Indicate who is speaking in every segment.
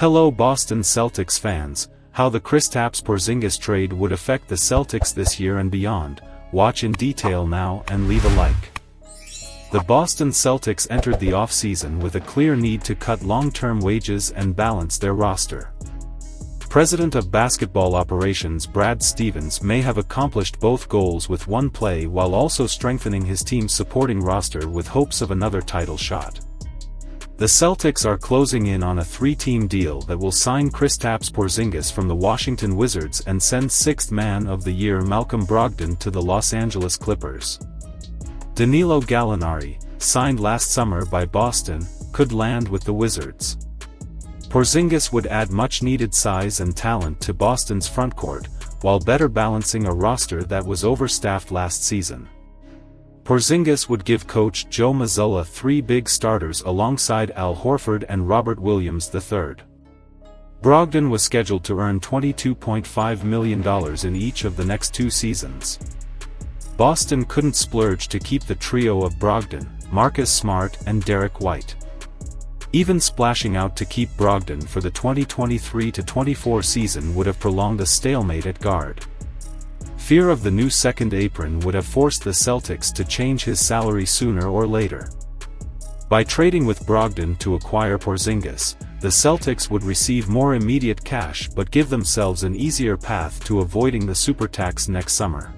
Speaker 1: Hello Boston Celtics fans, how the Kristaps Porzingis trade would affect the Celtics this year and beyond. Watch in detail now and leave a like. The Boston Celtics entered the offseason with a clear need to cut long-term wages and balance their roster. President of Basketball Operations Brad Stevens may have accomplished both goals with one play while also strengthening his team's supporting roster with hopes of another title shot. The Celtics are closing in on a three-team deal that will sign Kristaps Porzingis from the Washington Wizards and send Sixth Man of the Year Malcolm Brogdon to the Los Angeles Clippers. Danilo Gallinari, signed last summer by Boston, could land with the Wizards. Porzingis would add much-needed size and talent to Boston's frontcourt, while better balancing a roster that was overstaffed last season. Porzingis would give coach Joe Mazzulla three big starters alongside Al Horford and Robert Williams III. Brogdon was scheduled to earn $22.5 million in each of the next two seasons. Boston couldn't splurge to keep the trio of Brogdon, Marcus Smart and Derek White. Even splashing out to keep Brogdon for the 2023-24 season would have prolonged a stalemate at guard. Fear of the new second apron would have forced the Celtics to change his salary sooner or later. By trading with Brogdon to acquire Porzingis, the Celtics would receive more immediate cash but give themselves an easier path to avoiding the supertax next summer.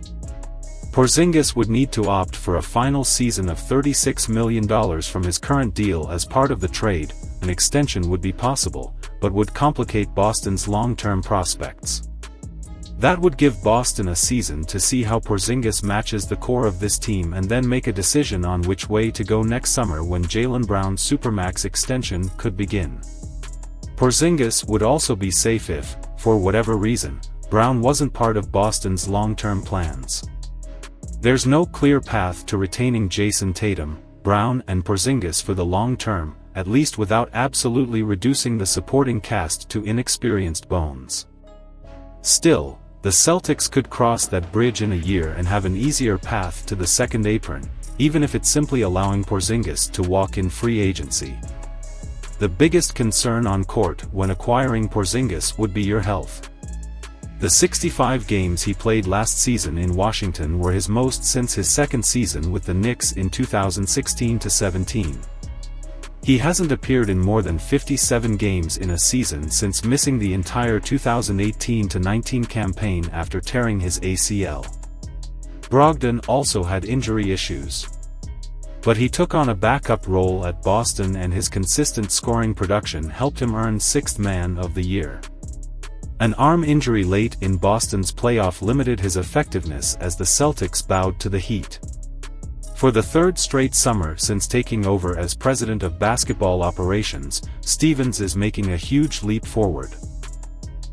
Speaker 1: Porzingis would need to opt for a final season of $36 million from his current deal as part of the trade. An extension would be possible, but would complicate Boston's long-term prospects. That would give Boston a season to see how Porzingis matches the core of this team and then make a decision on which way to go next summer when Jaylen Brown's Supermax extension could begin. Porzingis would also be safe if, for whatever reason, Brown wasn't part of Boston's long-term plans. There's no clear path to retaining Jason Tatum, Brown and Porzingis for the long term, at least without absolutely reducing the supporting cast to inexperienced bones. Still, the Celtics could cross that bridge in a year and have an easier path to the second apron, even if it's simply allowing Porzingis to walk in free agency. The biggest concern on court when acquiring Porzingis would be your health. The 65 games he played last season in Washington were his most since his second season with the Knicks in 2016-17. He hasn't appeared in more than 57 games in a season since missing the entire 2018-19 campaign after tearing his ACL. Brogdon also had injury issues. But he took on a backup role at Boston and his consistent scoring production helped him earn Sixth Man of the Year. An arm injury late in Boston's playoff limited his effectiveness as the Celtics bowed to the heat. For the third straight summer since taking over as president of basketball operations, Stevens is making a huge leap forward.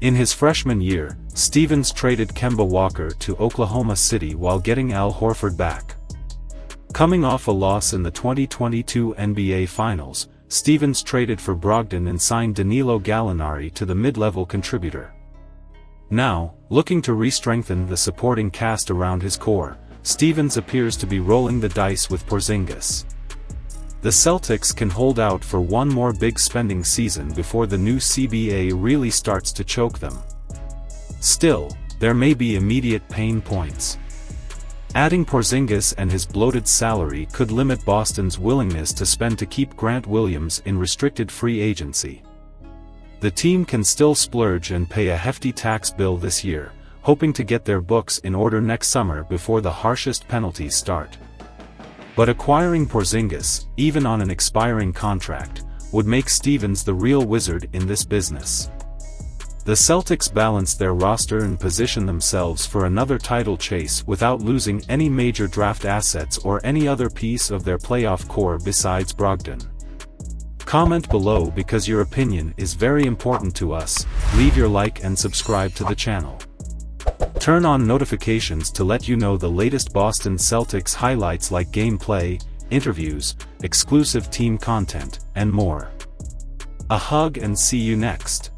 Speaker 1: In his freshman year, Stevens traded Kemba Walker to Oklahoma City while getting Al Horford back. Coming off a loss in the 2022 NBA Finals, Stevens traded for Brogdon and signed Danilo Gallinari to the mid-level contributor. Now, looking to re-strengthen the supporting cast around his core, Stevens appears to be rolling the dice with Porzingis. The Celtics can hold out for one more big spending season before the new CBA really starts to choke them. Still, there may be immediate pain points. Adding Porzingis and his bloated salary could limit Boston's willingness to spend to keep Grant Williams in restricted free agency. The team can still splurge and pay a hefty tax bill this year, hoping to get their books in order next summer before the harshest penalties start. But acquiring Porzingis, even on an expiring contract, would make Stevens the real wizard in this business. The Celtics balance their roster and position themselves for another title chase without losing any major draft assets or any other piece of their playoff core besides Brogdon. Comment below because your opinion is very important to us. Leave your like and subscribe to the channel. Turn on notifications to let you know the latest Boston Celtics highlights like gameplay, interviews, exclusive team content, and more. A hug and see you next.